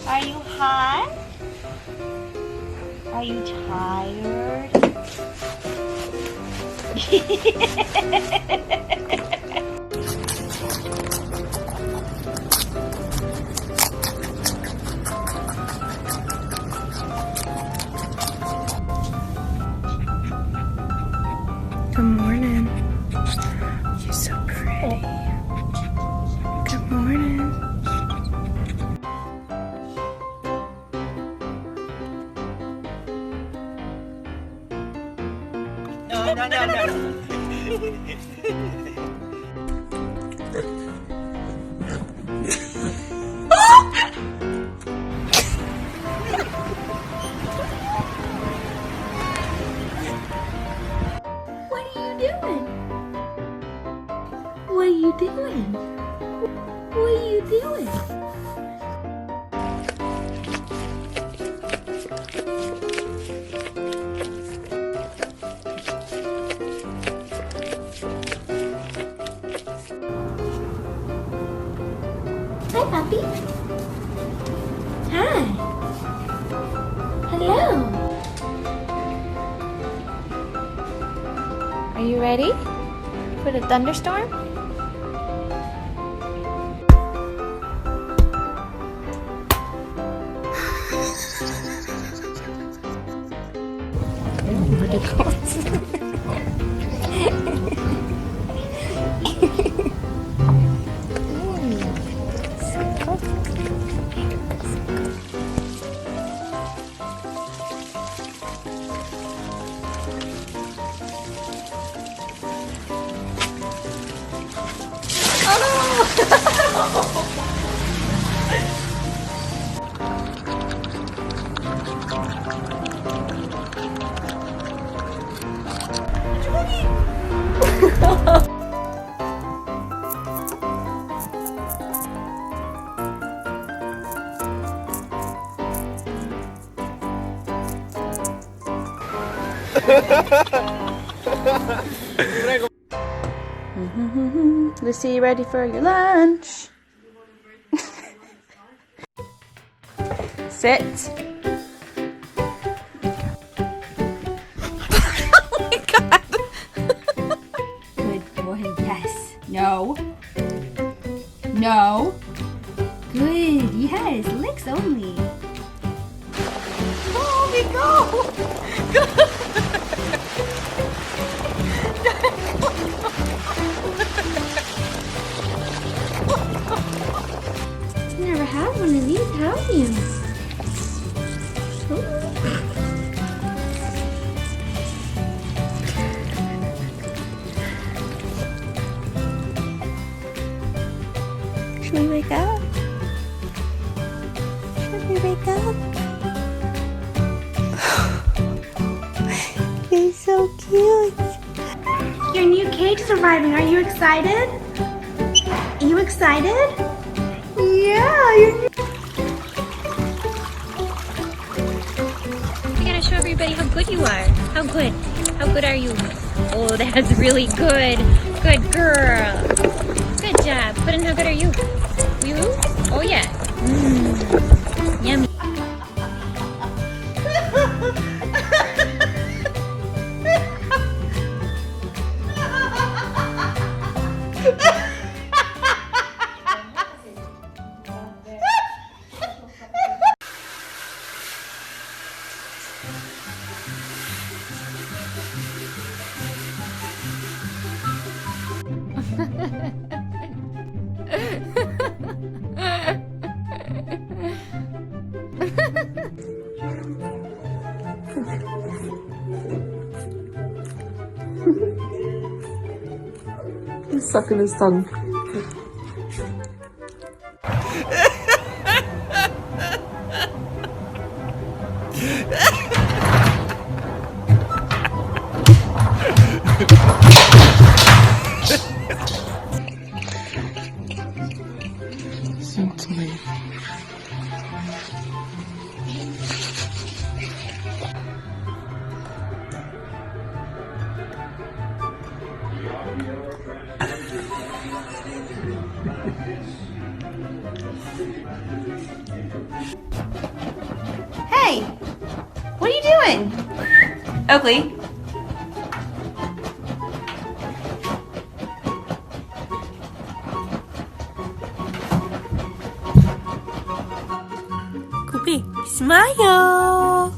Are you hot? Are you tired? Good morning. You're so pretty. Good morning. No. What are you doing? What are you doing? Hi, puppy. Hi. Hello. Are you ready for the thunderstorm? Lucy, you ready for your lunch? Sit. Oh my god. Good boy, yes. No. No. Good, yes. Licks only. Oh, we go. Go. You never had one of these, have you? Should we wake up? Should we wake up? You're so cute. Your new cage's arriving. Are you excited? Are you excited? Yeah. You gotta show everybody how good you are. How good? How good are you? Oh, that's really good. Good girl. Good job. Put in how good are you? You? Oh yeah. Yummy. He's sucking his tongue. Hey, what are you doing? Oakley. Koopy, smile.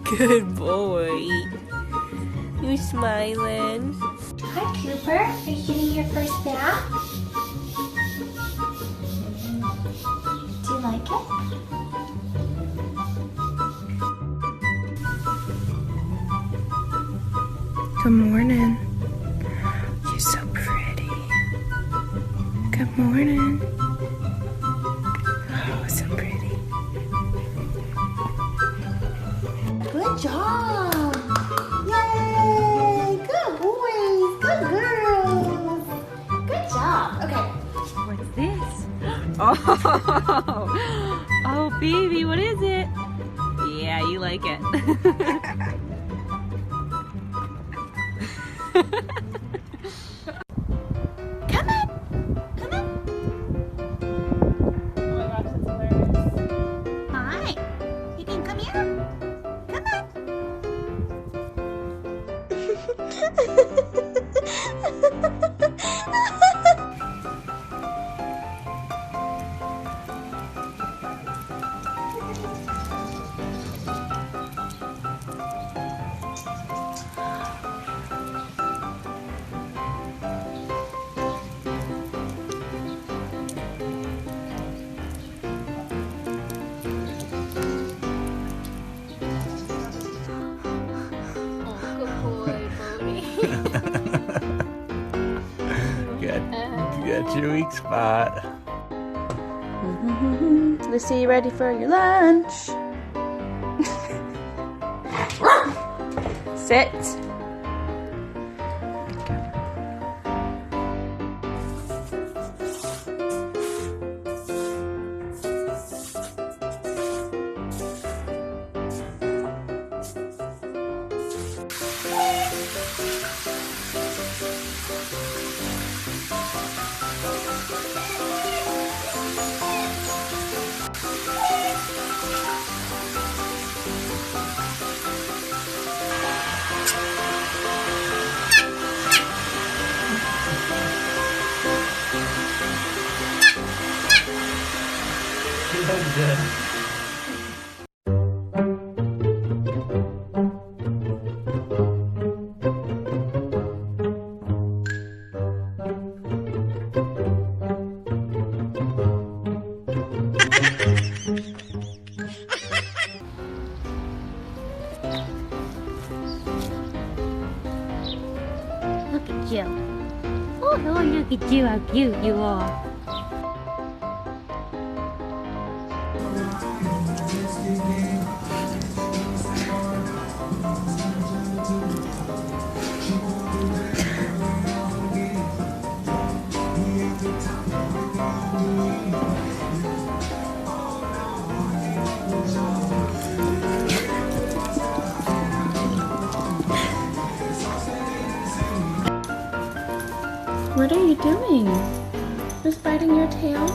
Good boy. You smiling. Hi, Cooper. Are you getting your first bath? Do you like it? Good morning. You're so pretty. Good morning. Oh, so pretty. Good job. Yay. Good boys. Good girls. Good job. Okay. What's this? Oh, baby, what is it? Yeah, you like it. Come on. Come on. Oh my gosh, that's hilarious. Hi. You can come here. Come on. Got your weak spot. Lucy, you ready for your lunch? Sit. Look at you. Oh, look at you, how cute you are. What are you doing? Just biting your tail?